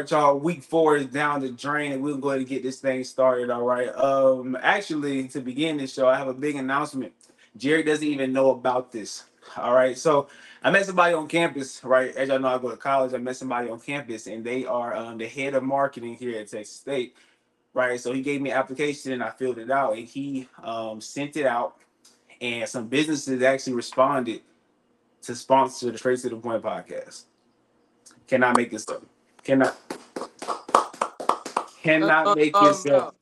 right, y'all. Week 4 is down the drain, and we're going to get this thing started. All right. Actually, to begin this show, I have a big announcement. Jared doesn't even know about this. All right. So I met somebody on campus. Right, as y'all know, I go to college. I met somebody on campus, and they are the head of marketing here at Texas State. Right. So he gave me an application, and I filled it out, and he sent it out, and some businesses actually responded to sponsor the Straight to the Point podcast. Cannot make this up. Cannot cannot make this up. No.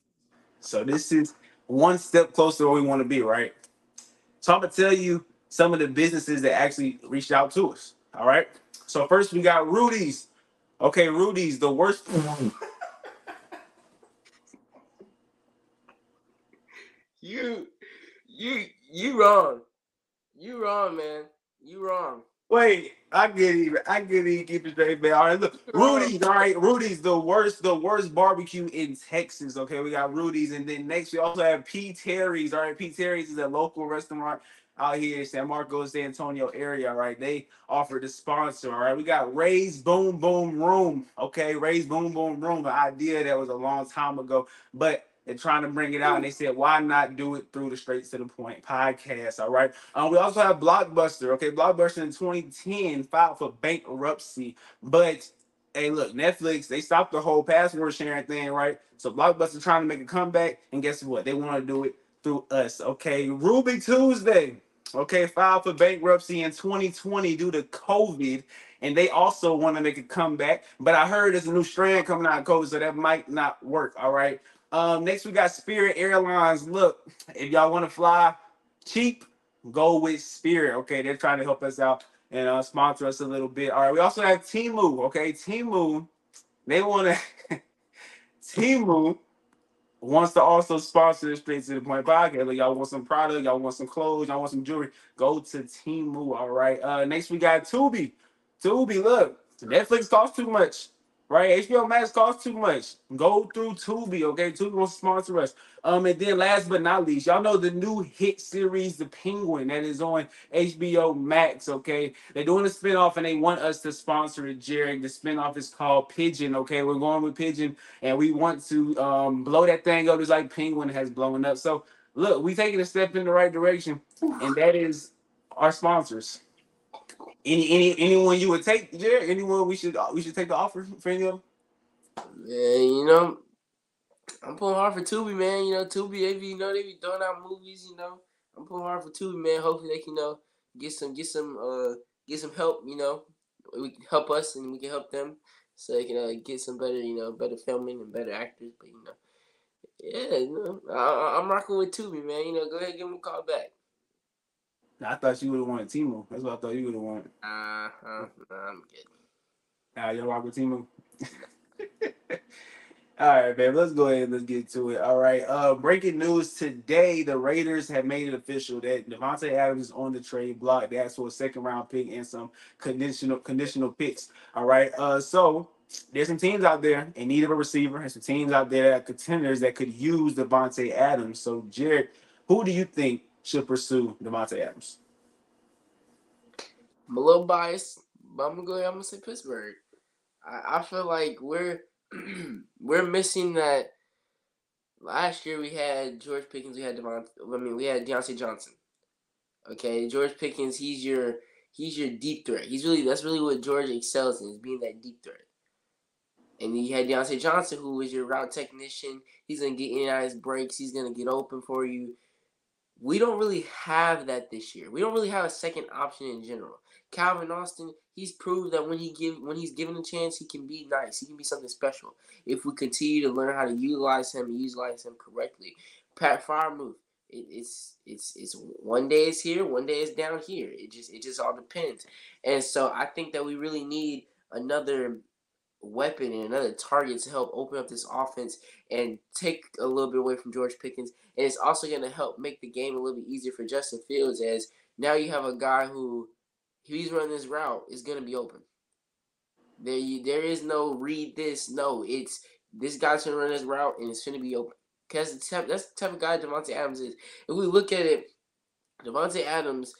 So this is one step closer to where we want to be, right? So I'm gonna tell you some of the businesses that actually reached out to us. All right. So first we got Rudy's. Okay, Rudy's, the worst. You, you wrong. You wrong, man. You wrong. Wait, I get it, keep it straight, man. All right, look, You wrong. Rudy's. All right, Rudy's, the worst barbecue in Texas. Okay, we got Rudy's, and then next we also have P. Terry's. All right, P. Terry's is a local restaurant out here in San Marcos, San Antonio area. All right, they offer the sponsor. All right, we got Ray's Boom Boom Room. Okay, Ray's Boom Boom Room, an idea that was a long time ago, but they're trying to bring it out, and they said, why not do it through the Straight to the Point podcast? All right. We also have Blockbuster. Okay, Blockbuster in 2010 filed for bankruptcy, but hey, look, Netflix, they stopped the whole password sharing thing, right? So Blockbuster trying to make a comeback, and guess what? They want to do it through us. Okay, Ruby Tuesday. Okay, filed for bankruptcy in 2020 due to COVID, and they also want to make a comeback. But I heard there's a new strand coming out of COVID, so that might not work. All right. Next we got Spirit Airlines. Look, if y'all want to fly cheap, go with Spirit. Okay, they're trying to help us out and sponsor us a little bit. All right, we also have Timu. Okay, Timu, they want to. Timu wants to also sponsor the Straight to the Point podcast. Like, y'all want some product, y'all want some clothes, y'all want some jewelry, go to Timu. All right. Next we got Tubi. Tubi, look, Netflix costs too much. Right, HBO Max costs too much. Go through Tubi, okay? Tubi wants to sponsor us. And then last but not least, y'all know the new hit series, The Penguin, that is on HBO Max, okay? They're doing a spinoff and they want us to sponsor it, Jared. The spinoff is called Pigeon, okay? We're going with Pigeon and we want to blow that thing up just like Penguin has blown up. So look, we taking a step in the right direction, and that is our sponsors. Anyone you would take, Jared? Anyone we should take the offer for any of them? Man, I'm pulling hard for Tubi, man. Tubi, they be throwing out movies. I'm pulling hard for Tubi, man. Hopefully they can, get some help. We can help us and we can help them, so they can get some better, better filming and better actors. But yeah, I'm rocking with Tubi, man. Go ahead, give them a call back. I thought you would have wanted Timu. That's what I thought you would have wanted. I'm kidding. Y'all rock with Timu. All right, man. Let's go ahead and let's get to it. All right. Breaking news today: the Raiders have made it official that Devante Adams is on the trade block. They asked for a second round pick and some conditional picks. All right. So there's some teams out there in need of a receiver, and some teams out there that are contenders that could use Devante Adams. So, Jared, who do you think should pursue Devante Adams? I'm a little biased, but I'm gonna say Pittsburgh. I feel like we're missing that. Last year we had George Pickens, we had Deontay Johnson. Okay, George Pickens, he's your deep threat. That's really what George excels in, is being that deep threat. And then you had Deontay Johnson, who is your route technician. He's gonna get in and out of his breaks. He's gonna get open for you. We don't really have that this year. We don't really have a second option in general. Calvin Austin, he's proved that when he's given a chance, he can be nice. He can be something special if we continue to learn how to utilize him and utilize him correctly. Pat Freiermuth, it's one day it's here, one day it's down here. It just all depends. And so I think that we really need another weapon and another target to help open up this offense and take a little bit away from George Pickens. And it's also going to help make the game a little bit easier for Justin Fields, as now you have a guy who, if he's running this route, is going to be open. There is no read this. No, it's this guy's going to run this route and it's going to be open. Because that's the type of guy Devante Adams is. If we look at it, Devante Adams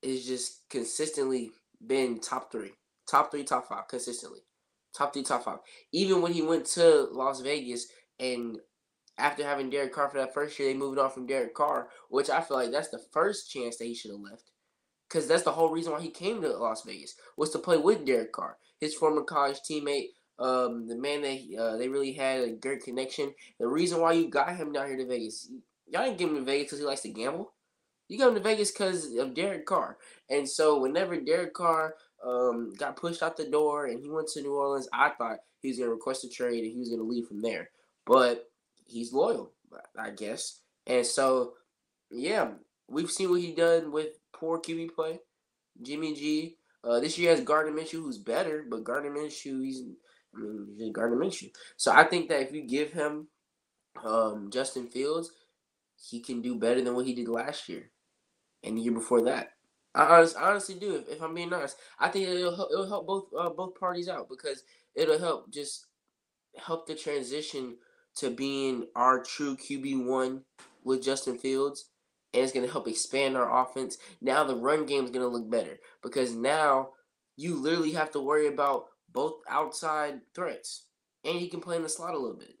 is just consistently been top three, top five consistently. Top 3, top 5. Even when he went to Las Vegas and after having Derek Carr for that first year, they moved on from Derek Carr, which I feel like that's the first chance that he should have left. Because that's the whole reason why he came to Las Vegas, was to play with Derek Carr, his former college teammate, the man that they really had a great connection. The reason why you got him down here to Vegas, y'all didn't give him to Vegas because he likes to gamble. You got him to Vegas because of Derek Carr. And so whenever Derek Carr got pushed out the door and he went to New Orleans, I thought he was going to request a trade and he was going to leave from there. But he's loyal, I guess. And so, yeah, we've seen what he done with poor QB play. Jimmy G. This year has Gardner Minshew, who's better, but Gardner Minshew, he's Gardner Minshew. So I think that if you give him Justin Fields, he can do better than what he did last year and the year before that. I honestly do. If I'm being honest, I think it'll help both parties out because it'll help the transition to being our true QB1 with Justin Fields, and it's going to help expand our offense. Now the run game is going to look better because now you literally have to worry about both outside threats, and he can play in the slot a little bit.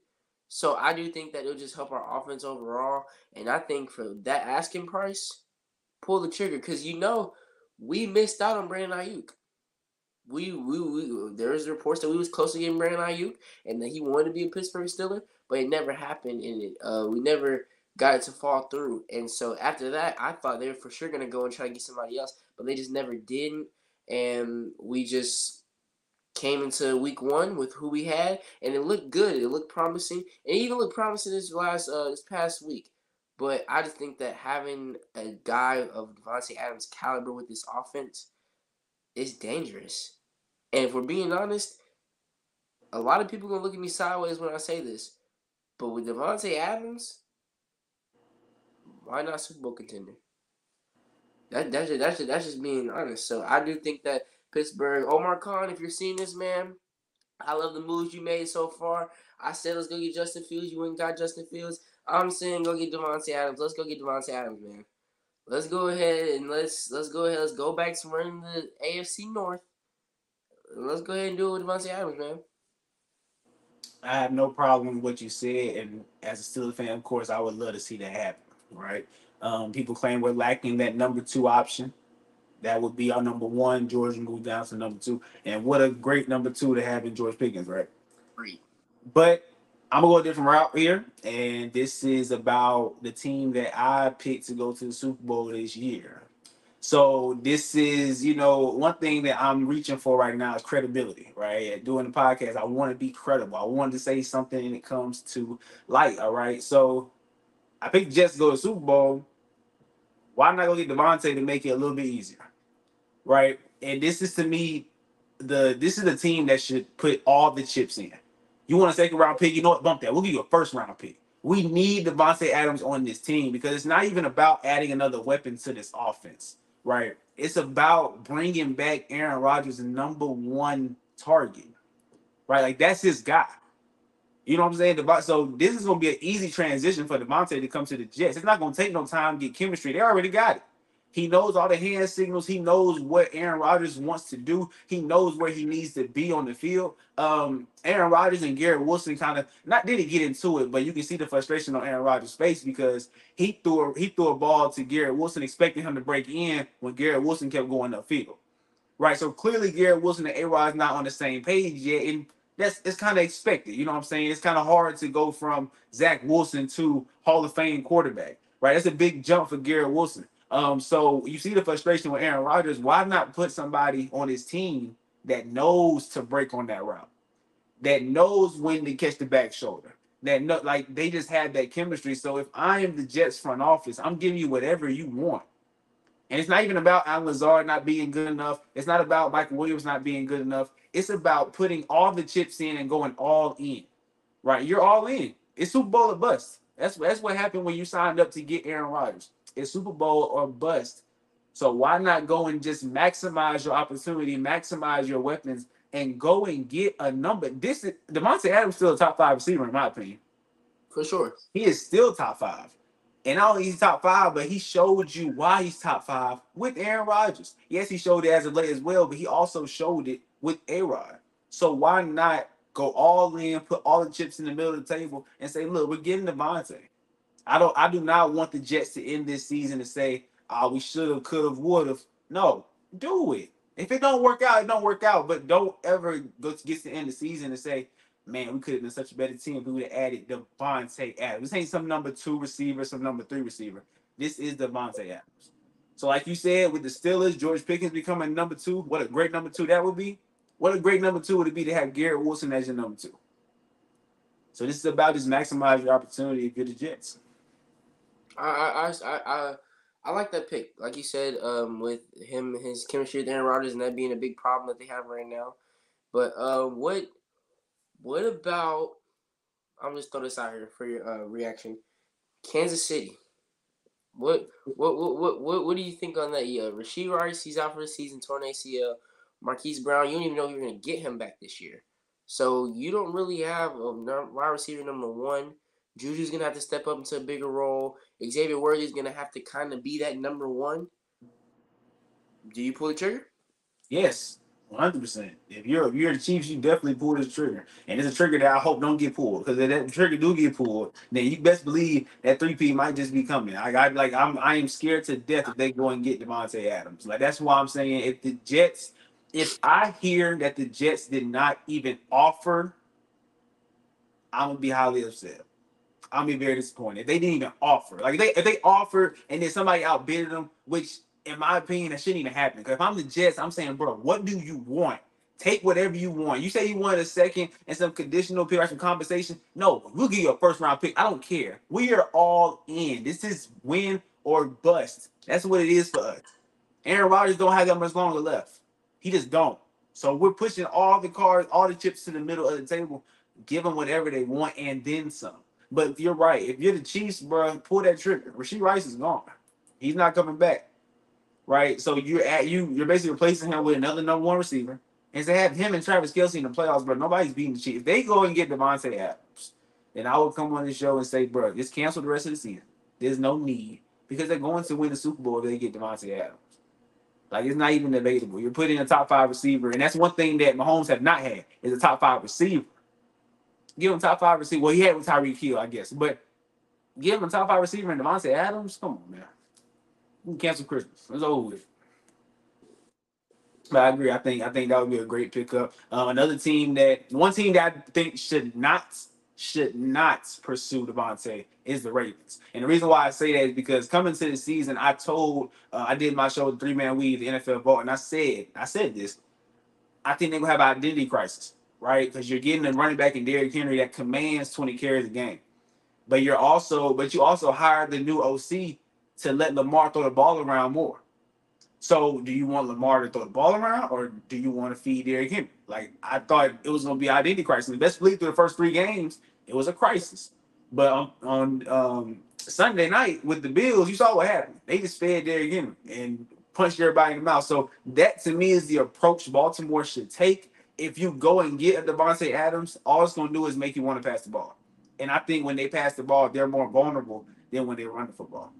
So I do think that it'll just help our offense overall, and I think for that asking price, pull the trigger because we missed out on Brandon Ayuk. We there's reports that we was close to getting Brandon Ayuk and that he wanted to be a Pittsburgh Steeler, but it never happened, and we never got it to fall through. And so after that, I thought they were for sure gonna go and try to get somebody else, but they just never didn't, and we just came into week 1 with who we had, and it looked good. It looked promising. It even looked promising this past week. But I just think that having a guy of Devante Adams' caliber with this offense is dangerous. And if we're being honest, a lot of people are gonna look at me sideways when I say this. But with Devante Adams, why not Super Bowl contender? That's just being honest. So I do think that Pittsburgh, Omar Khan, if you're seeing this, man, I love the moves you made so far. I said let's go get Justin Fields. You went and got Justin Fields. I'm saying go get Devante Adams. Let's go get Devante Adams, man. Let's go ahead and let's go ahead. Let's go back to running the AFC North. Let's go ahead and do it with Devante Adams, man. I have no problem with what you said, and as a Steelers fan, of course, I would love to see that happen. Right? People claim we're lacking that number 2 option. That would be our number 1. George moved down to number 2, and what a great number 2 to have in George Pickens, right? Great. But I'm gonna go a different route here, and this is about the team that I picked to go to the Super Bowl this year. So this is, one thing that I'm reaching for right now is credibility, right? And doing the podcast, I want to be credible. I want to say something when it comes to light, all right? So I picked Jets to go to the Super Bowl. Why not go get Devontae to make it a little bit easier, right? And this is to me, this is the team that should put all the chips in. You want a second round pick? You know what? Bump that. We'll give you a first round pick. We need Devontae Adams on this team because it's not even about adding another weapon to this offense, right? It's about bringing back Aaron Rodgers' number 1 target, right? Like that's his guy. You know what I'm saying? So this is going to be an easy transition for Devontae to come to the Jets. It's not going to take no time to get chemistry. They already got it. He knows all the hand signals. He knows what Aaron Rodgers wants to do. He knows where he needs to be on the field. Aaron Rodgers and Garrett Wilson kind of not didn't get into it, but you can see the frustration on Aaron Rodgers' face because he threw a ball to Garrett Wilson, expecting him to break in when Garrett Wilson kept going upfield. Right, so clearly Garrett Wilson and A-Rod's not on the same page yet, and it's kind of expected. You know what I'm saying? It's kind of hard to go from Zach Wilson to Hall of Fame quarterback, right? That's a big jump for Garrett Wilson. So you see the frustration with Aaron Rodgers. Why not put somebody on his team that knows to break on that route, that knows when to catch the back shoulder, like they just had that chemistry. So if I am the Jets front office, I'm giving you whatever you want. And it's not even about Alan Lazard not being good enough. It's not about Michael Williams not being good enough. It's about putting all the chips in and going all in. Right? You're all in. It's Super Bowl or bust. That's what happened when you signed up to get Aaron Rodgers. It's Super Bowl or bust. So why not go and just maximize your opportunity, maximize your weapons, and go and get a number? This is Devontae Adams still a top 5 receiver in my opinion. For sure. He is still top 5. And not only he's top 5, but he showed you why he's top 5 with Aaron Rodgers. Yes, he showed it as of late as well, but he also showed it with A-Rod. So why not go all in, put all the chips in the middle of the table, and say, look, we're getting Devontae. I do not want the Jets to end this season to say, we should have, could have, would have. No, do it. If it don't work out, it don't work out. But don't ever go to get to the end of the season and say, man, we could have been such a better team if we would have added Devontae Adams. This ain't some number 2 receiver, some number 3 receiver. This is Devontae Adams. So, like you said, with the Steelers, George Pickens becoming number 2, what a great number 2 that would be. What a great number 2 would it be to have Garrett Wilson as your number 2. So this is about just maximize your opportunity if you're the Jets. I like that pick. Like you said, with him, his chemistry with Aaron Rodgers, and that being a big problem that they have right now. But what about? I'm just throw this out here for your reaction. Kansas City. What do you think on that? Yeah, Rasheed Rice, he's out for the season, torn ACL. Marquise Brown, you don't even know if you're going to get him back this year. So you don't really have a wide receiver number 1. Juju's going to have to step up into a bigger role. Xavier Worthy's going to have to kind of be that number 1. Do you pull the trigger? Yes, 100%. If you're the Chiefs, you definitely pull this trigger, and it's a trigger that I hope don't get pulled. Because if that trigger do get pulled, then you best believe that 3P might just be coming. I am scared to death if they go and get Devontae Adams. Like that's why I'm saying if I hear that the Jets did not even offer, I'm gonna be highly upset. I'll be very disappointed. If they didn't even offer. Like if they offered and then somebody outbidded them, which in my opinion that shouldn't even happen. Because if I'm the Jets, I'm saying, bro, what do you want? Take whatever you want. You say you wanted a second and some conditional pick or some compensation. No, we'll give you a first round pick. I don't care. We are all in. This is win or bust. That's what it is for us. Aaron Rodgers don't have that much longer left. He just don't. So we're pushing all the cards, all the chips to the middle of the table. Give them whatever they want and then some. But if you're right, if you're the Chiefs, bro, pull that trigger. Rasheed Rice is gone. He's not coming back. Right? So you're basically replacing him with another number 1 receiver. And to have him and Travis Kelce in the playoffs, bro, nobody's beating the Chiefs. If they go and get Devontae Adams, then I will come on the show and say, bro, just cancel the rest of the season. There's no need. Because they're going to win the Super Bowl if they get Devontae Adams. Like, it's not even debatable. You're putting a top 5 receiver, and that's one thing that Mahomes have not had, is a top 5 receiver. Give him top 5 receiver. Well, he had with Tyreek Hill, I guess. But give him a top 5 receiver and Devontae Adams? Come on, man. You can cancel Christmas. It's over with. But I agree. I think that would be a great pickup. One team that I think should not pursue Devontae is the Ravens. And the reason why I say that is because coming to the season, I did my show, 3-Man Weave, the NFL Vault, and I said this. I think they're gonna have an identity crisis, right? Because you're getting a running back in Derrick Henry that commands 20 carries a game. But you also hired the new OC to let Lamar throw the ball around more. So do you want Lamar to throw the ball around, or do you want to feed Derrick Henry? Like I thought it was going to be an identity crisis. Best believe through the first 3 games, it was a crisis. But on Sunday night with the Bills, you saw what happened. They just fed Derrick Henry and punched everybody in the mouth. So that to me is the approach Baltimore should take. If you go and get a Devontae Adams, all it's going to do is make you want to pass the ball. And I think when they pass the ball, they're more vulnerable than when they run the football.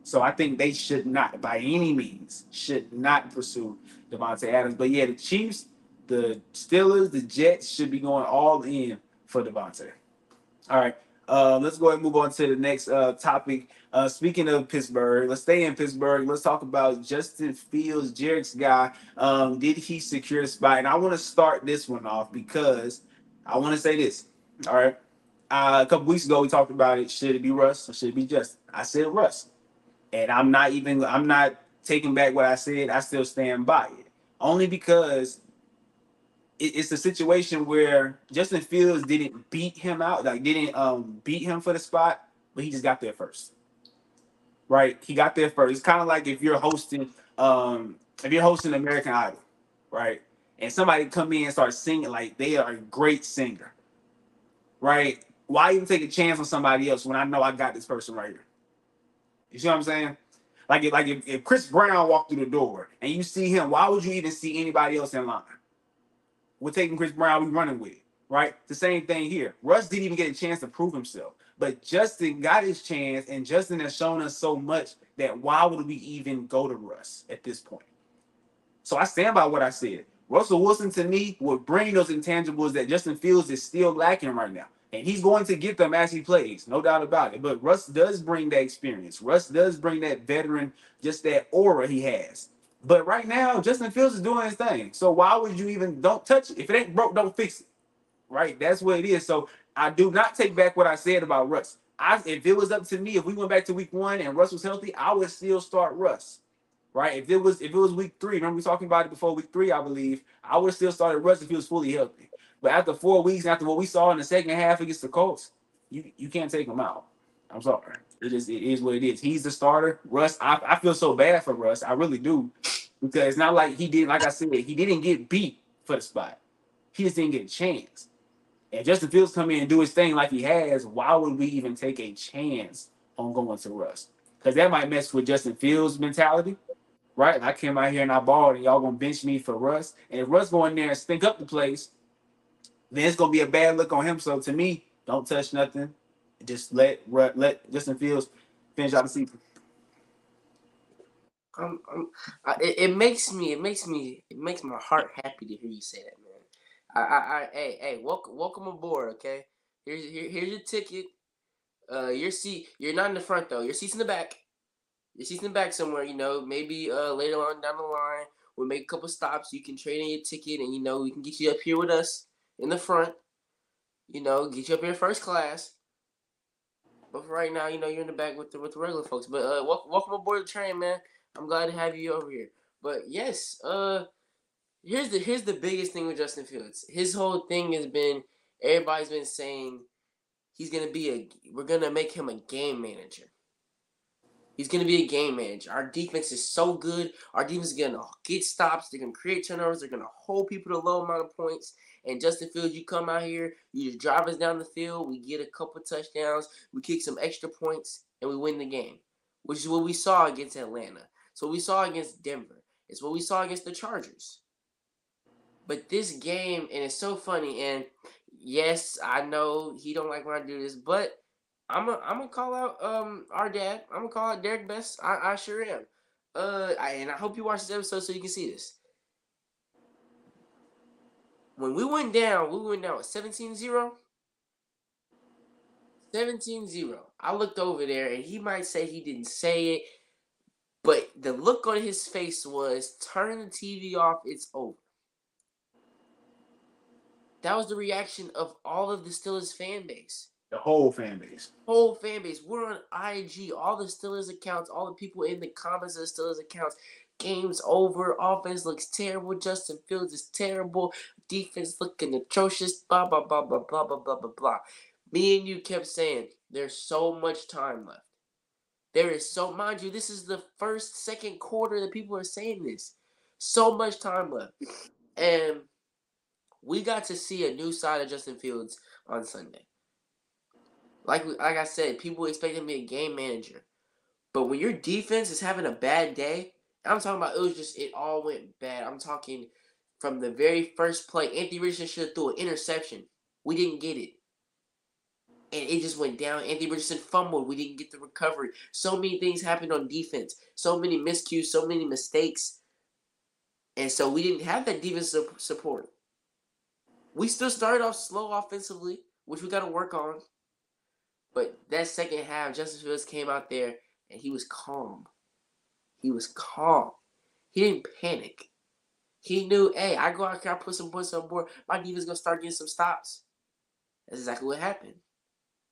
So I think they should not, by any means, should not pursue Devontae Adams. But yeah, the Chiefs, the Steelers, the Jets should be going all in for Devontae. All right. Let's go ahead and move on to the next topic. Speaking of Pittsburgh, let's stay in Pittsburgh. Let's talk about Justin Fields, Jarek's guy. Did he secure the spot? And I want to start this one off because I want to say this. All right. A couple weeks ago, we talked about it. Should it be Russ or should it be Justin? I said Russ. And I'm not taking back what I said. I still stand by it. Only because it's a situation where Justin Fields didn't beat him out, like didn't beat him for the spot, but he just got there first. Right? He got there first. It's kind of like if you're hosting American Idol, right? And somebody come in and start singing like they are a great singer, right? Why even take a chance on somebody else when I know I got this person right here? You see what I'm saying? If Chris Brown walked through the door and you see him, why would you even see anybody else in line? We're taking Chris Brown, we running with it, right? The same thing here. Russ didn't even get a chance to prove himself. But Justin got his chance, and Justin has shown us so much that why would we even go to Russ at this point? So I stand by what I said. Russell Wilson to me would bring those intangibles that Justin Fields is still lacking right now. And he's going to get them as he plays, no doubt about it. But Russ does bring that experience. Russ does bring that veteran, just that aura he has. But right now, Justin Fields is doing his thing. So why would you even don't touch it? If it ain't broke, don't fix it. Right? That's what it is. So I do not take back what I said about Russ. If it was up to me, if we went back to week 1 and Russ was healthy, I would still start Russ. Right? If it was week 3, remember we talking about it before week 3, I believe, I would have still started Russ if he was fully healthy. But after 4 weeks, after what we saw in the second half against the Colts, you can't take him out. I'm sorry. It is what it is. He's the starter. Russ, I feel so bad for Russ. I really do. Because it's not like he did, like I said, he didn't get beat for the spot. He just didn't get a chance. And Justin Fields come in and do his thing like he has, why would we even take a chance on going to Russ? Because that might mess with Justin Fields' mentality, right? I came out here and I balled, and y'all gonna bench me for Russ. And if Russ go in there and stink up the place, then it's gonna be a bad look on him. So to me, don't touch nothing. Just let Justin Fields finish out the season. It makes my heart happy to hear you say that, man. Hey, welcome aboard, okay? Here's your ticket. Your seat. You're not in the front though. Your seat's in the back. Your seat's in the back somewhere. Maybe later on down the line, we'll make a couple stops. You can trade in your ticket, and we can get you up here with us in the front. Get you up here first class. But for right now, you're in the back with the regular folks. But welcome aboard the train, man. I'm glad to have you over here. But yes, here's the biggest thing with Justin Fields. His whole thing has been, everybody's been saying we're gonna make him a game manager. He's gonna be a game manager. Our defense is so good. Our defense is gonna get stops. They're gonna create turnovers. They're gonna hold people to a low amount of points. And Justin Fields, you come out here, you just drive us down the field. We get a couple touchdowns. We kick some extra points, and we win the game, which is what we saw against Atlanta. So we saw against Denver. It's what we saw against the Chargers. But this game, and it's so funny. And yes, I know he don't like when I do this, but I'm gonna call out our dad. I'm gonna call out Derek Best. I sure am. And I hope you watch this episode so you can see this. When we went down with 17-0. 17-0. I looked over there, and he might say he didn't say it, but the look on his face was, turn the TV off, it's over. That was the reaction of all of the Steelers fan base. The whole fan base. We're on IG, all the Steelers accounts, all the people in the comments of the Steelers accounts. Game's over. Offense looks terrible. Justin Fields is terrible. Defense looking atrocious. Blah, blah, blah, blah, blah, blah, blah, blah, blah. Me and you kept saying, there's so much time left. There is so, mind you, this is the second quarter that people are saying this. So much time left. And we got to see a new side of Justin Fields on Sunday. Like I said, people expect him to be a game manager. But when your defense is having a bad day, I'm talking about it all went bad. I'm talking from the very first play. Anthony Richardson should have threw an interception. We didn't get it. And it just went down. Anthony Richardson fumbled. We didn't get the recovery. So many things happened on defense. So many miscues, so many mistakes. And so we didn't have that defensive support. We still started off slow offensively, which we got to work on. But that second half, Justin Fields came out there, and he was calm. He didn't panic. He knew, hey, I go out here, I put some points on board, my defense is going to start getting some stops. That's exactly what happened.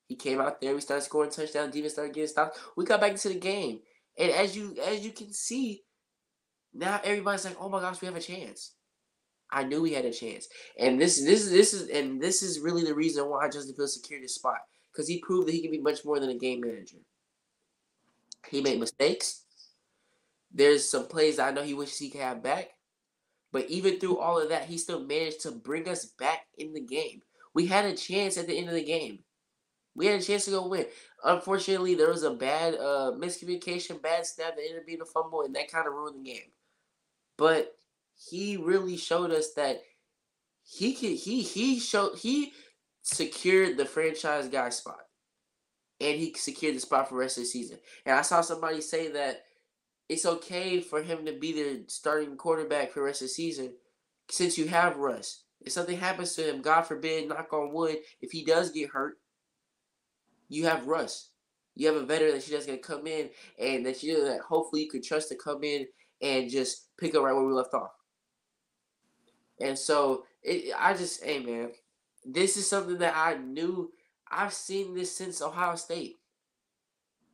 He came out there, we started scoring touchdowns, defense started getting stops. We got back into the game. And as you can see, now everybody's like, oh my gosh, we have a chance. I knew we had a chance. And this is really the reason why Justin Fields secured his spot. Because he proved that he can be much more than a game manager. He made mistakes. There's some plays I know he wishes he could have back. But even through all of that, he still managed to bring us back in the game. We had a chance at the end of the game. We had a chance to go win. Unfortunately, there was a bad miscommunication, bad snap that ended up being a fumble, and that kind of ruined the game. But he really showed us that he secured the franchise guy spot. And he secured the spot for the rest of the season. And I saw somebody say that it's okay for him to be the starting quarterback for the rest of the season since you have Russ, if something happens to him, God forbid, knock on wood, if he does get hurt, you have Russ. You have a veteran that you just gonna come in and that hopefully you can trust to come in and just pick up right where we left off. And so hey man, this is something that I knew. I've seen this since Ohio State.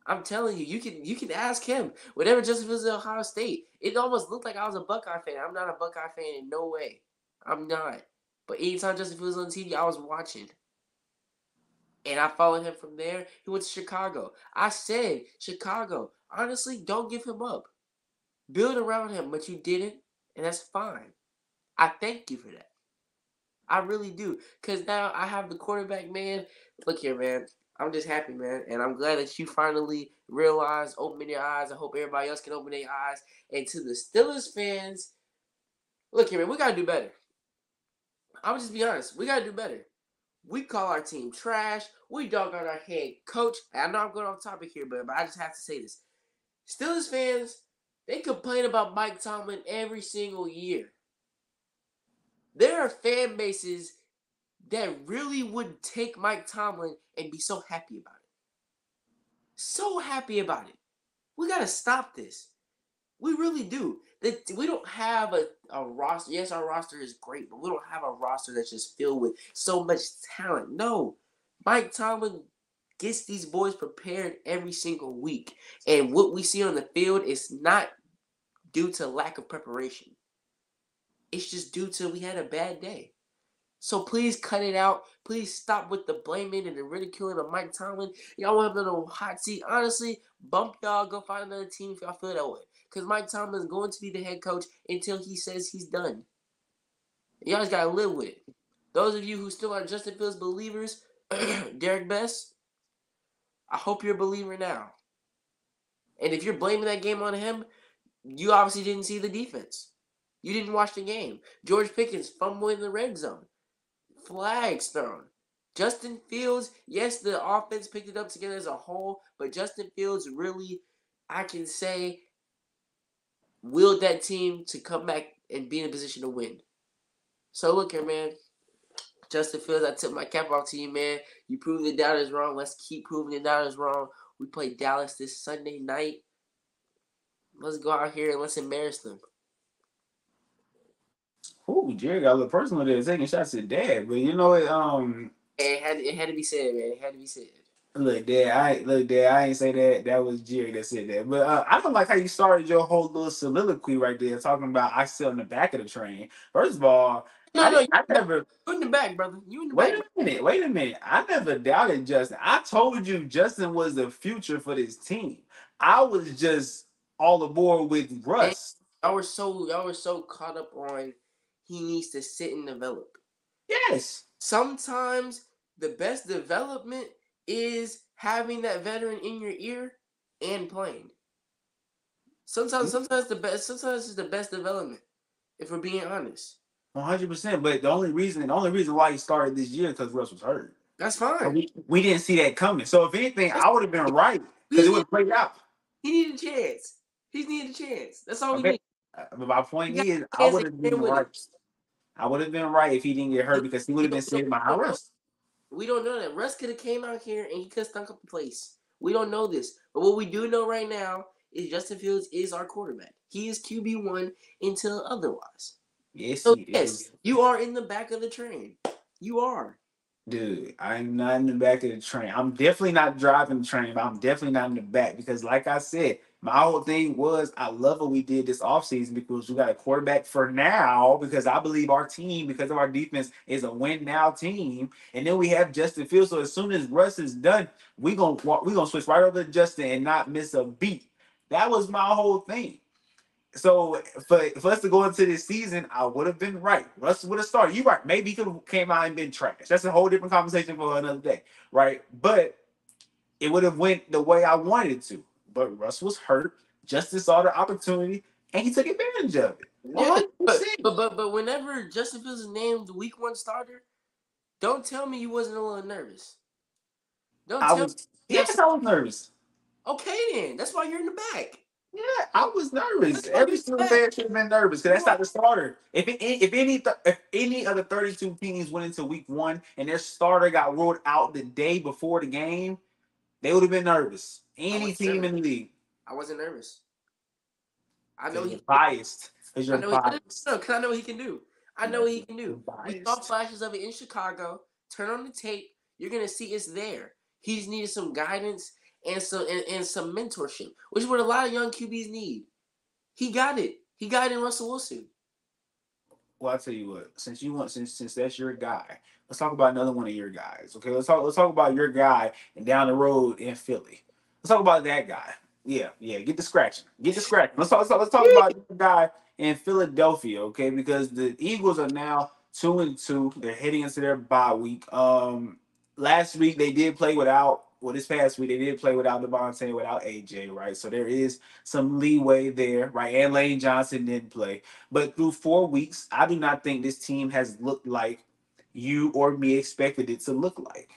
I'm telling you, you can ask him. Whenever Justin Fields at Ohio State, it almost looked like I was a Buckeye fan. I'm not a Buckeye fan in no way. I'm not. But anytime Justin Fields was on TV, I was watching. And I followed him from there. He went to Chicago. I said, Chicago, honestly, don't give him up. Build around him, but you didn't, and that's fine. I thank you for that. I really do. Because now I have the quarterback, man. Look here, man. I'm just happy, man. And I'm glad that you finally realized, open your eyes. I hope everybody else can open their eyes. And to the Steelers fans, look here, man. We got to do better. I'm just be honest. We got to do better. We call our team trash. We dog on our head coach. I know I'm going off topic here, but I just have to say this. Steelers fans, they complain about Mike Tomlin every single year. There are fan bases that really would take Mike Tomlin and be so happy about it. So happy about it. We got to stop this. We really do. We don't have a roster. Yes, our roster is great, but we don't have a roster that's just filled with so much talent. No. Mike Tomlin gets these boys prepared every single week. And what we see on the field is not due to lack of preparation. It's just due to we had a bad day. So please cut it out. Please stop with the blaming and the ridiculing of Mike Tomlin. Y'all want him in a hot seat. Honestly, bump y'all. Go find another team if y'all feel that way. Because Mike Tomlin is going to be the head coach until he says he's done. Y'all just got to live with it. Those of you who still are Justin Fields believers, Derek Best, I hope you're a believer now. And if you're blaming that game on him, you obviously didn't see the defense. You didn't watch the game. George Pickens fumbling in the red zone. Flags thrown. Justin Fields, yes, the offense picked it up together as a whole, but Justin Fields really, I can say, willed that team to come back and be in a position to win. So look here, man. Justin Fields, I took my cap off to you, man. You proved the doubters wrong. Let's keep proving the doubters wrong. We play Dallas this Sunday night. Let's go out here and let's embarrass them. Ooh, Jerry got a little personal there, taking shots at Dad. But you know what? It had to be said, man. It had to be said. Dad, I ain't say that. That was Jerry that said that. But I don't like how you started your whole little soliloquy right there, talking about I sit on the back of the train. First of all, No, I never. you in the back, brother. You in the Wait back. a minute. Wait a minute. I never doubted Justin. I told you Justin was the future for this team. I was just all aboard with And Russ. y'all were so caught up on he needs to sit and develop. Yes. Sometimes the best development is having that veteran in your ear and playing. Sometimes it's the best development, if we're being honest. 100%. But the only reason why he started this year because Russ was hurt. That's fine. We didn't see that coming. So if anything, I would have been right because it would have played out. He needed a chance. He needed a chance. That's all we Okay. need. But my point He got is, a I chance would to have get been in with it. right. I would have been right if he didn't get hurt because he would have been sitting behind Russ. We don't know that. Russ could have came out here and he could have stunk up the place. We don't know this. But what we do know right now is Justin Fields is our quarterback. He is QB1 until otherwise. Yes, So, he yes, is. you are in the back of the train. You are. Dude, I'm not in the back of the train. I'm definitely not driving the train, but I'm definitely not in the back because, like I said, my whole thing was I love what we did this offseason because we got a quarterback for now because I believe our team, because of our defense, is a win now team. And then we have Justin Fields. So as soon as Russ is done, we gonna switch right over to Justin and not miss a beat. That was my whole thing. So for us to go into this season, I would have been right. Russ would have started. You're right. Maybe he could have came out and been trash. That's a whole different conversation for another day, right? But it would have went the way I wanted it to. But Russ was hurt. Justin saw the opportunity and he took advantage of it. Yeah, but 100%. but but whenever Justin Fields is named the Week 1 starter, don't tell me you wasn't a little nervous. Don't I tell me was you have yes, some. I was nervous. Okay, then that's why you're in the back. Yeah, I was nervous. Which one Every you single said? day I should have been nervous because You that's are. not the starter. If any of the 32 teams went into week 1 and their starter got ruled out the day before the game, they would have been nervous. I Any wasn't team nervous. in the league. I wasn't nervous. I know Because you're he. biased. Because I you're know he. biased. No, because I know what he can do. I know Yeah, what he can you're do. We saw biased. flashes of it in Chicago. Turn on the tape. You're gonna see it's there. He just needed some guidance and some mentorship, which is what a lot of young QBs need. He got it. He got it in Russell Wilson. Well, I'll tell you what. Since that's your guy, let's talk about another one of your guys. Okay, let's talk about your guy and down the road in Philly. Let's talk about that guy. Yeah, yeah. Get the scratching. Get the scratching. Let's talk about your guy in Philadelphia. Okay, because the Eagles are now 2-2. They're heading into their bye week. Last week they did play without. Well, this past week they did play without Devante, without AJ, right? So there is some leeway there, right? And Lane Johnson didn't play. But through 4 weeks, I do not think this team has looked like you or me expected it to look like.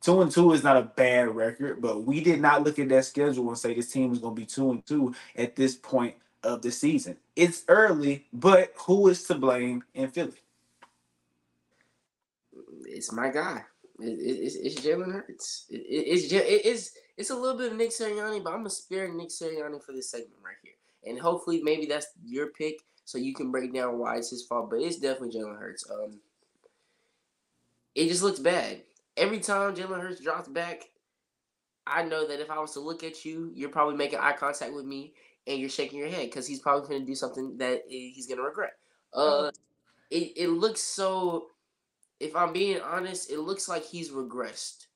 2-2 is not a bad record, but we did not look at that schedule and say this team is going to be 2-2 at this point of the season. It's early, but who is to blame in Philly? It's my guy. It's Jalen Hurts. It's a little bit of Nick Sirianni, but I'm gonna spare Nick Sirianni for this segment right here, and hopefully maybe that's your pick, so you can break down why it's his fault. But it's definitely Jalen Hurts. It just looks bad every time Jalen Hurts drops back. I know that if I was to look at you, you're probably making eye contact with me, and you're shaking your head because he's probably going to do something that he's going to regret. It looks so. If I'm being honest, it looks like he's regressed.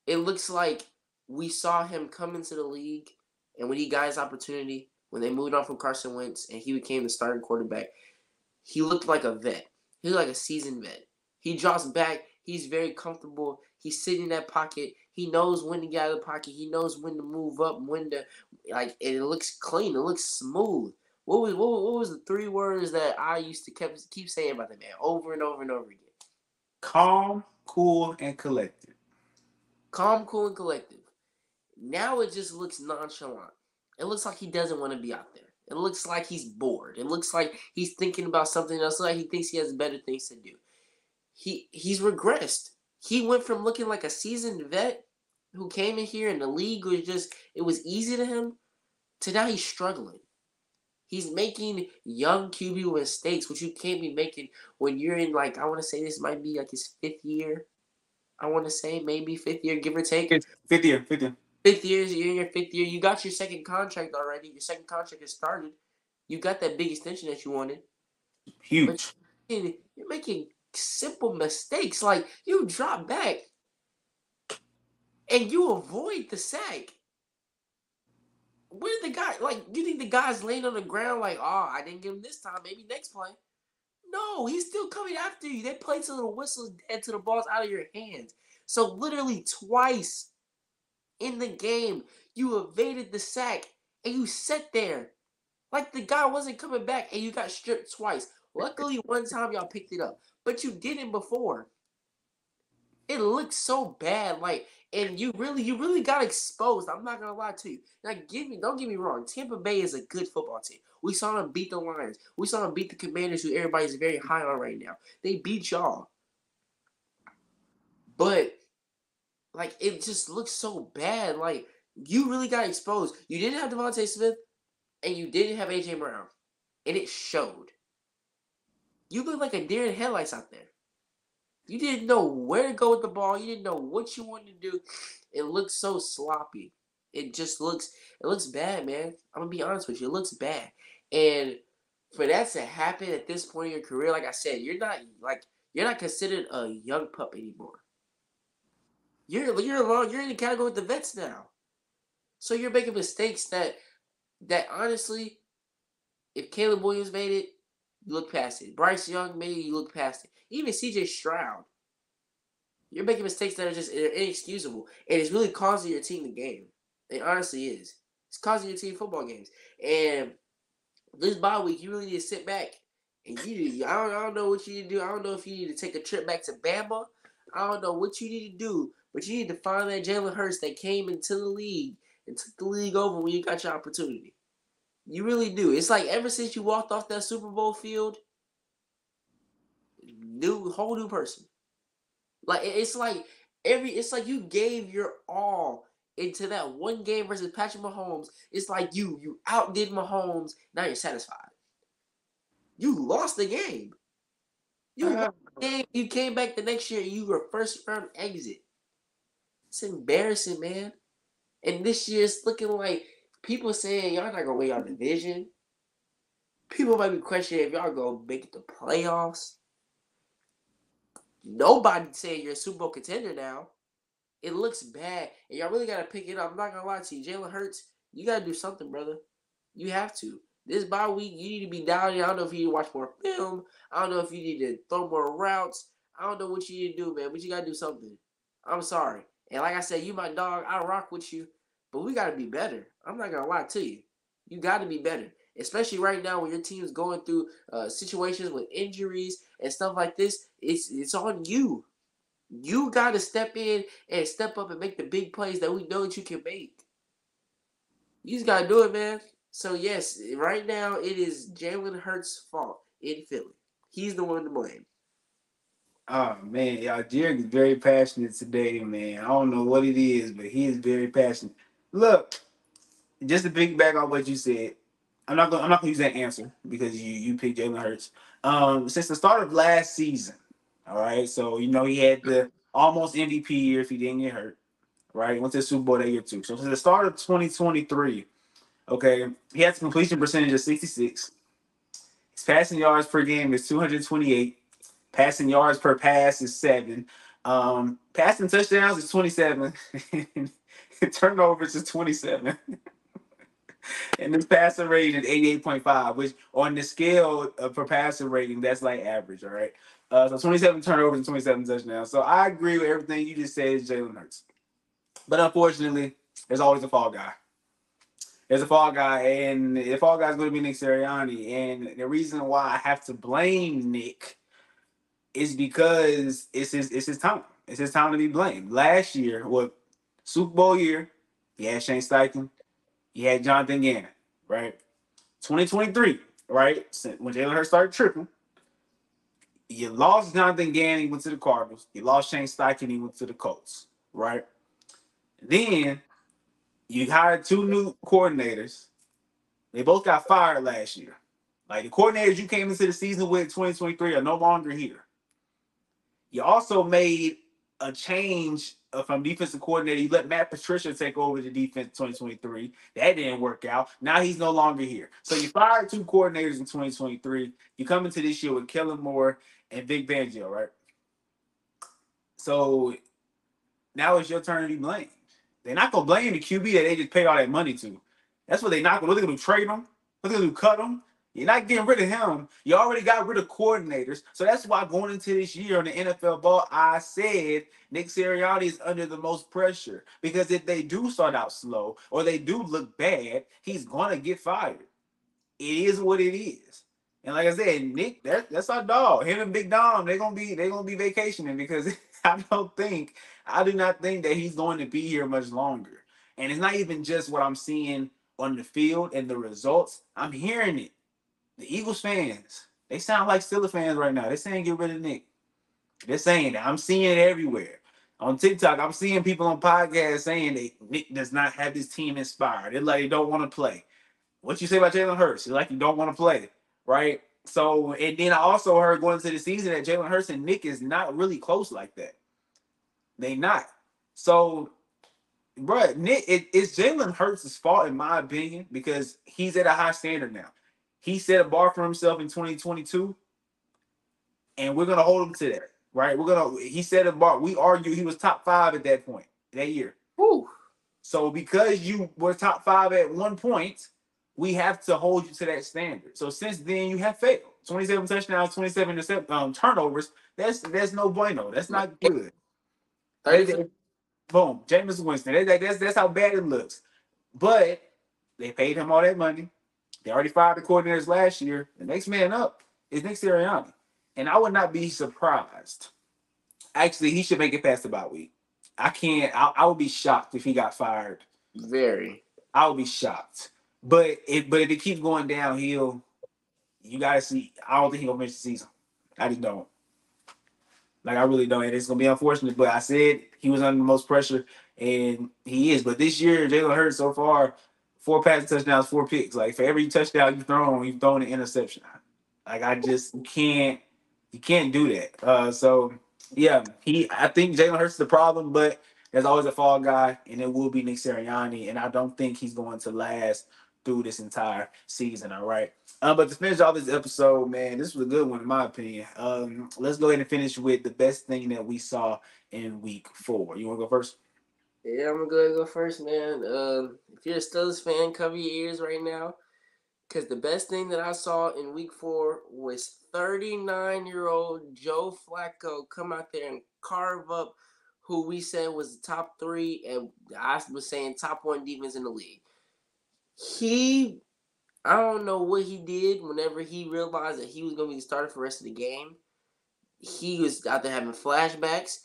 It looks like we saw him come into the league, and when he got his opportunity, when they moved on from Carson Wentz, and he became the starting quarterback, he looked like a vet. He looked like a seasoned vet. He drops back. He's very comfortable. He's sitting in that pocket. He knows when to get out of the pocket. He knows when to move up, when to like. And it looks clean. It looks smooth. What was the 3 words that I used to keep saying about the man over and over and over again? Calm, cool, and collected. Calm, cool, and collective. Now it just looks nonchalant. It looks like he doesn't want to be out there. It looks like he's bored. It looks like he's thinking about something else. Like he thinks he has better things to do. He's regressed. He went from looking like a seasoned vet who came in here and the league was just it was easy to him to now he's struggling. He's making young QB mistakes, which you can't be making when you're in like I want to say this might be like his 5th year. I want to say maybe 5th year, give or take. Fifth year, fifth year. 5th year, you're in your 5th year. You got your second contract already. Your second contract has started. You got that big extension that you wanted, but Huge. you're making simple mistakes. Like you drop back and you avoid the sack. Where's the guy? Like you think the guy's laying on the ground? Like, oh, I didn't get him this time. Maybe next play. No, he's still coming after you. They play till the whistle's dead, till the ball's out of your hands. So literally twice in the game, you evaded the sack and you sat there like the guy wasn't coming back and you got stripped twice. Luckily, one time y'all picked it up, but you didn't before. It looked so bad, like, and you really got exposed. I'm not gonna lie to you. Now, don't get me wrong. Tampa Bay is a good football team. We saw them beat the Lions. We saw them beat the Commanders, who everybody's very high on right now. They beat y'all, but like it just looks so bad. Like you really got exposed. You didn't have Devontae Smith, and you didn't have AJ Brown, and it showed. You look like a deer in headlights out there. You didn't know where to go with the ball. You didn't know what you wanted to do. It looks so sloppy. It looks bad, man. I'm gonna be honest with you. It looks bad. And for that to happen at this point in your career, like I said, you're not considered a young pup anymore. You're in the category with the vets now. So you're making mistakes that honestly, if Caleb Williams made it, you look past it. Bryce Young made it, you look past it. Even CJ Stroud. You're making mistakes that are just inexcusable. And it's really causing your team the game. It honestly is. It's causing your team football games. And this bye week, you really need to sit back. And I don't know what you need to do. I don't know if you need to take a trip back to Bama. I don't know what you need to do. But you need to find that Jalen Hurts that came into the league and took the league over when you got your opportunity. You really do. It's like ever since you walked off that Super Bowl field, whole new person. Like it's like it's like you gave your all into that one game versus Patrick Mahomes. It's like you outdid Mahomes. Now you're satisfied. You lost the game. You lost Uh, the game. You came back the next year and you were first round exit. It's embarrassing, man. And this year it's looking like people saying y'all not gonna win your division. People might be questioning if y'all gonna make it to playoffs. Nobody saying you're a Super Bowl contender now. It looks bad, and y'all really gotta pick it up. I'm not gonna lie to you, Jalen Hurts. You gotta do something, brother. You have to. This bye week, you need to be down here. I don't know if you need to watch more film. I don't know if you need to throw more routes. I don't know what you need to do, man. But you gotta do something. I'm sorry. And like I said, you my dog. I rock with you, but we gotta be better. I'm not gonna lie to you. You gotta be better, especially right now when your team's going through situations with injuries and stuff like this. It's on you. You got to step in and step up and make the big plays that we know that you can make. You just got to do it, man. So, yes, right now it is Jalen Hurts' fault in Philly. He's the one to blame. oh man, y'all, Jared is very passionate today, man. I don't know what it is, but he is very passionate. Look, just to piggyback on what you said, I'm not gonna use that answer because you picked Jalen Hurts. Since the start of last season, all right. So he had the almost MVP year if he didn't get hurt, right? He went to the Super Bowl that year too. So since the start of 2023, okay, he has a completion percentage of 66. His passing yards per game is 228. Passing yards per pass is 7. Passing touchdowns is 27. Turnovers is 27. And this passer rating is 88.5, which on the scale for passer rating, that's like average, all right? So 27 turnovers and 27 touchdowns. So I agree with everything you just said is Jalen Hurts. But unfortunately, there's always a fall guy. There's a fall guy, and the fall guy is going to be Nick Sirianni. And the reason why I have to blame Nick is because it's his time. It's his time to be blamed. Last year, Super Bowl year, he had Shane Steichen, he had Jonathan Gannon, right? 2023, right? When Jalen Hurts started tripping, you lost Jonathan Gannon, he went to the Cardinals. You lost Shane Steichen, he went to the Colts, right? Then you hired two new coordinators. They both got fired last year. Like the coordinators you came into the season with 2023 are no longer here. You also made a change from defensive coordinator. You let Matt Patricia take over the defense 2023. That didn't work out. Now he's no longer here. So you fired two coordinators in 2023. You come into this year with Kellen Moore and Vic Fangio, right? So now it's your turn to be blamed. They're not gonna blame the QB that they just paid all that money to. That's what they're not gonna. What they gonna do? Trade him? What they gonna do? Cut him? You're not getting rid of him. You already got rid of coordinators. So that's why going into this year on the NFL ball, I said Nick Sirianni is under the most pressure. Because if they do start out slow or they do look bad, he's gonna get fired. It is what it is. And like I said, Nick, that's our dog. Him and Big Dom, they're gonna be vacationing because I do not think that he's going to be here much longer. And it's not even just what I'm seeing on the field and the results. I'm hearing it. The Eagles fans, they sound like Steelers fans right now. They're saying get rid of Nick. They're saying that. I'm seeing it everywhere. On TikTok, I'm seeing people on podcasts saying that Nick does not have his team inspired. They're like they don't want to play. What you say about Jalen Hurts? It's like you don't want to play, right? So, and then I also heard going into the season that Jalen Hurts and Nick is not really close like that. They not. So, bro, Nick, it's Jalen Hurts' fault in my opinion because he's at a high standard now. He set a bar for himself in 2022, and we're gonna hold him to that, right? He set a bar. We argue he was top 5 at that point that year. Whew. So because you were top 5 at one point, we have to hold you to that standard. So since then, you have failed. 27 touchdowns, 27 turnovers. That's no bueno. That's not good. 30 for Boom, Jameis Winston. That's how bad it looks. But they paid him all that money. They already fired the coordinators last year. The next man up is Nick Sirianni, and I would not be surprised. Actually, he should make it past the bye week. I can't. I would be shocked if he got fired. very. I would be shocked. But if it keeps going downhill, you gotta see. I don't think he'll miss the season. I just don't. Like I really don't, and it's gonna be unfortunate. But I said he was under the most pressure, and he is. But this year, Jalen Hurts so far, 4 passing touchdowns, 4 picks. Like for every touchdown you've thrown an interception. Like I just you can't do that. So yeah, I think Jalen Hurts is the problem, but there's always a fall guy, and it will be Nick Sirianni, and I don't think he's going to last through this entire season. All right. But to finish off this episode, man, this was a good one in my opinion. Let's go ahead and finish with the best thing that we saw in week 4. You want to go first? Yeah, I'm gonna go ahead and go first, man. If you're a Steelers fan, cover your ears right now, because the best thing that I saw in Week 4 was 39-year-old Joe Flacco come out there and carve up who we said was the top 3, and I was saying top 1 defense in the league. I don't know what he did whenever he realized that he was going to be the starter for the rest of the game. He was out there having flashbacks.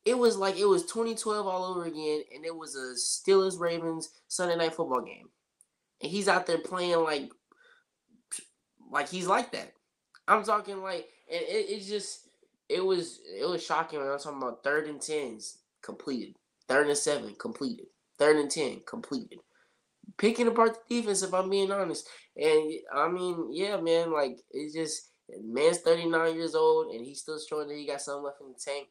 It was like it was 2012 all over again, and it was a Steelers Ravens Sunday night football game, and he's out there playing like he's like that. I'm talking like, and it's just it was shocking when I'm talking about 3rd and 10s completed, 3rd and 7 completed, 3rd and 10 completed, picking apart the defense, if I'm being honest. And I mean, yeah, man, like it's just man's 39 years old and he's still showing that he got something left in the tank.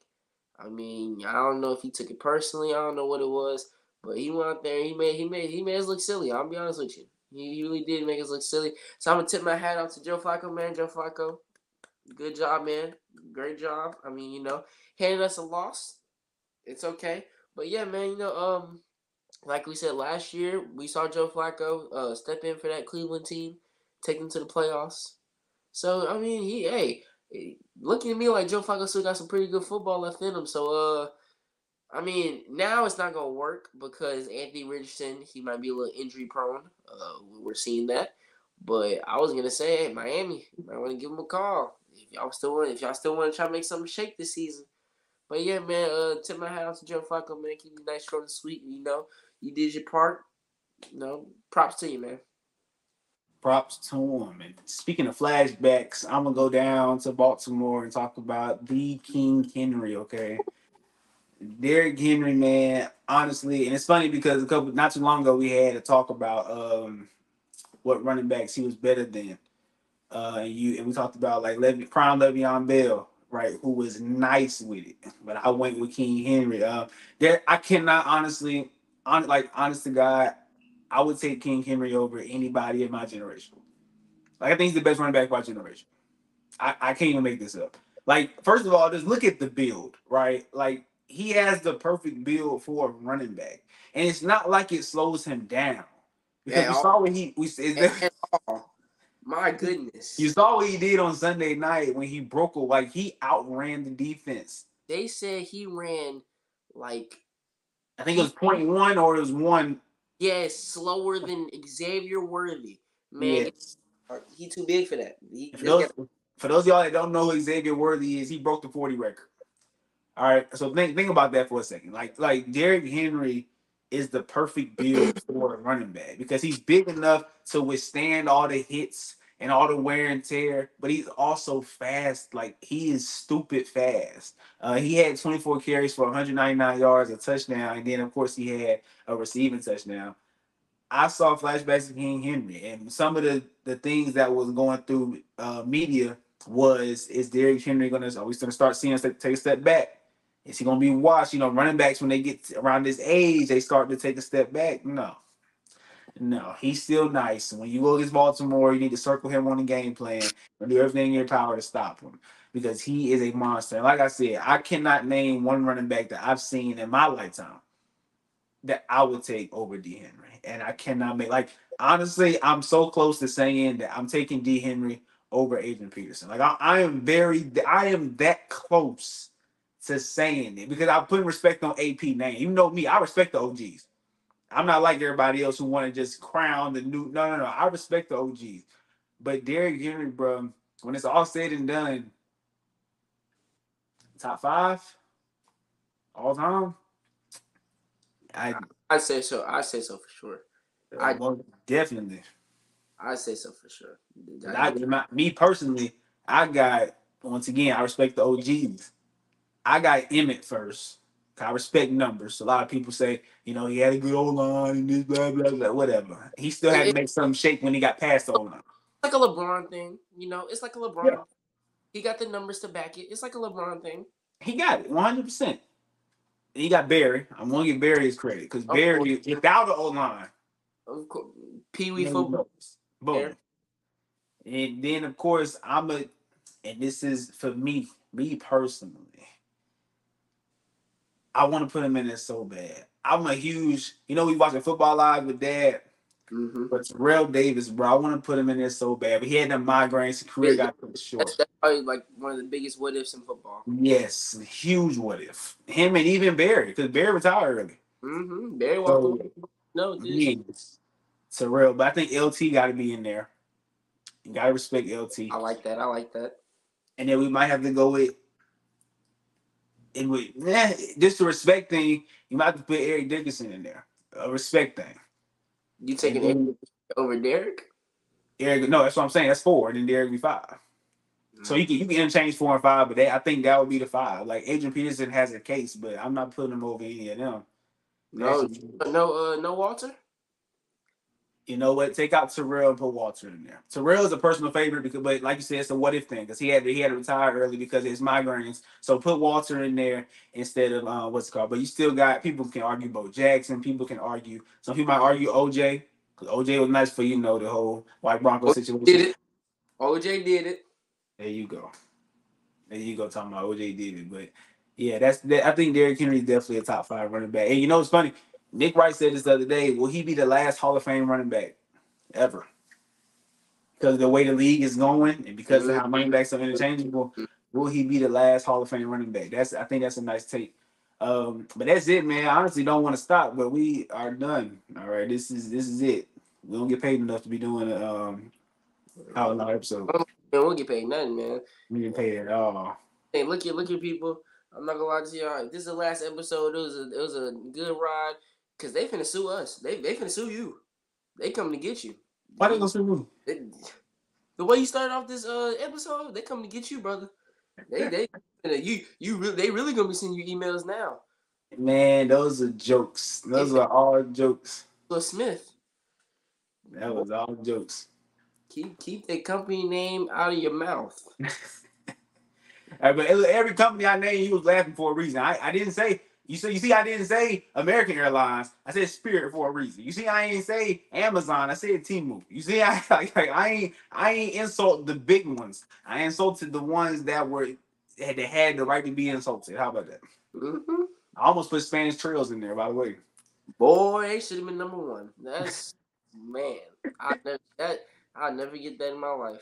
I mean, I don't know if he took it personally. I don't know what it was, but he went out there and he made us look silly. I'll be honest with you. He really did make us look silly. So I'm gonna tip my hat out to Joe Flacco, man. Joe Flacco, good job, man. Great job. I mean, handed us a loss. It's okay, but yeah, man. Like we said last year, we saw Joe Flacco step in for that Cleveland team, take them to the playoffs. So I mean, looking at me like Joe Flacco still got some pretty good football left in him. So I mean, now it's not gonna work because Anthony Richardson he might be a little injury prone. We're seeing that, but I was gonna say, hey, Miami, you might want to give him a call if y'all still want to try to make something shake this season. But yeah, man, tip my hat off to Joe Flacco, man. Keep it nice, short and sweet. You did your part. Props to you, man. Props to him. And speaking of flashbacks, I'm gonna go down to Baltimore and talk about the King Henry. Okay, Derrick Henry, man. Honestly, and it's funny because not too long ago we had to talk about what running backs he was better than. And we talked about like prime Le'Veon Bell, right? Who was nice with it, but I went with King Henry. There, I cannot honestly, honest to God, I would take King Henry over anybody in my generation. Like I think he's the best running back of our generation. I can't even make this up. Like first of all, just look at the build, right? Like he has the perfect build for a running back, and it's not like it slows him down because At we all. saw what he we is there. At all. My You goodness. saw what he did on Sunday night when he broke like he outran the defense. They said he ran like I think it he was point one or it was one. slower than Xavier Worthy. Man, Yes. he too big for that. For This guy. those of y'all that don't know who Xavier Worthy is, he broke the 40 record. All right, so think about that for a second. Like Derrick Henry is the perfect build for a running back because he's big enough to withstand all the hits and all the wear and tear, but he's also fast. Like he is stupid fast. He had 24 carries for 199 yards, a touchdown, and then of course he had a receiving touchdown. I saw flashbacks of King Henry, and some of the things that was going through media was is Derrick Henry gonna are we gonna start seeing us take a step back? Is he gonna be watched? Running backs when they get around this age, they start to take a step back. No, no, he's still nice. When you go against Baltimore, you need to circle him on the game plan and do everything in your power to stop him because he is a monster. And like I said, I cannot name one running back that I've seen in my lifetime that I would take over D. Henry. And I cannot make like honestly, I'm so close to saying that I'm taking D. Henry over Adrian Peterson. Like I am that close to saying it because I'm putting respect on AP name. You know me, I respect the OGs. I'm not like everybody else who want to just crown the new. No, no, no. I respect the OGs. But Derrick Henry, bro, when it's all said and done, top 5 all time. I I say so. I say so for sure. I Definitely. I say so for sure. Cause I, me personally, I got once again. I respect the OGs. I got Emmett first. I respect numbers. A lot of people say, he had a good old line and this blah blah blah, whatever. He still had to it's make something shake when he got past the old line. like a LeBron thing, It's like a Yeah, LeBron. He got the numbers to back it. It's like a LeBron thing. he got it 100%. He got Barry. I'm gonna give Barry his credit because Of course, Barry, without the old line, of course. Pee Wee made football numbers. Boom. there. And then of course and this is for me personally. I want to put him in there so bad. I'm a huge, we watching football live with Dad, Mm-hmm. but Terrell Davis, bro, I want to put him in there so bad. But he had them migraines, his career Yeah, got cut short. that's probably like one of the biggest what ifs in football. Yes, huge what if. Him and even Barry, because Barry retired early. Mm-hmm. Barry walked away. So, No, this. yes, Terrell. But I think LT got to be in there. You got to respect I LT. like that. I like that. And then we might have to go just a respect thing, you might have to put Eric Dickerson in there. A respect thing. You And taking Eric then over Derek? Eric, no, that's what I'm saying. That's four, and then Derek be five. So Mm. you can interchange 4 and 5, but I think that would be the five. Like Adrian Peterson has a case, but I'm not putting him over any of them. That's No, no Walter. you know what? Take out Terrell and put Walter in there. Terrell is a personal favorite because, but like you said, it's a what if thing because he had to retire early because of his migraines. So put Walter in there instead of what's it called. But you still got people can argue Bo Jackson. People can argue. Some people might argue OJ because OJ was nice for the whole White Broncos Did situation. it? OJ did it. There you go. There you go, talking about OJ did it. But yeah, that's that. I think Derrick Henry is definitely a top five running back. And it's funny. Nick Wright said this the other day. Will he be the last Hall of Fame running back ever? Because of the way the league is going, and because of Mm. how running backs are interchangeable, will he be the last Hall of Fame running back? I think that's a nice take. But that's it, man. I honestly don't want to stop, but we are done. All right, this is it. We don't get paid enough to be doing hour long episode. Man, we'll get paid nothing, man. We get paid at all. Hey, look at people. I'm not gonna lie to y'all. This is the last episode. It was a good ride. Cause they finna sue us. They finna sue you. They coming to get you. Why they gonna sue me? They, the way you started off this episode, they coming to get you, brother. They really gonna be sending you emails now. Man, those are jokes. Those If are all jokes. Will Smith, That boy, was all jokes. keep that company name out of your mouth. But every company I named, you was laughing for a reason. I didn't say you see I didn't say American Airlines. I said Spirit for a reason. You see I ain't say Amazon. I said Temu. You see I ain't insult the big ones. I insulted the ones that had the right to be insulted. How about that? Mm-hmm. I almost put Spanish Trails in there, by the way. Boy, they should have been number one. That's man. I'll never get that in my life.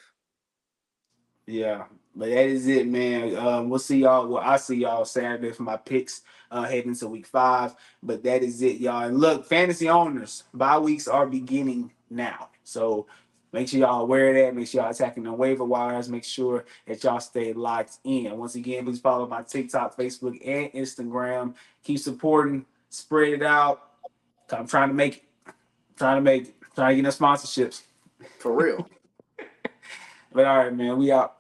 Yeah, but that is it, man. We'll see y'all. Well, I see y'all Saturday for my picks heading to week 5. But that is it, y'all. And look, fantasy owners, bye weeks are beginning now. So make sure y'all aware of that. Make sure y'all attacking the waiver wires. Make sure that y'all stay locked in. Once again, please follow my TikTok, Facebook, and Instagram. Keep supporting, spread it out. I'm trying to make it. Trying to get no sponsorships. For real. But all right, man, we out.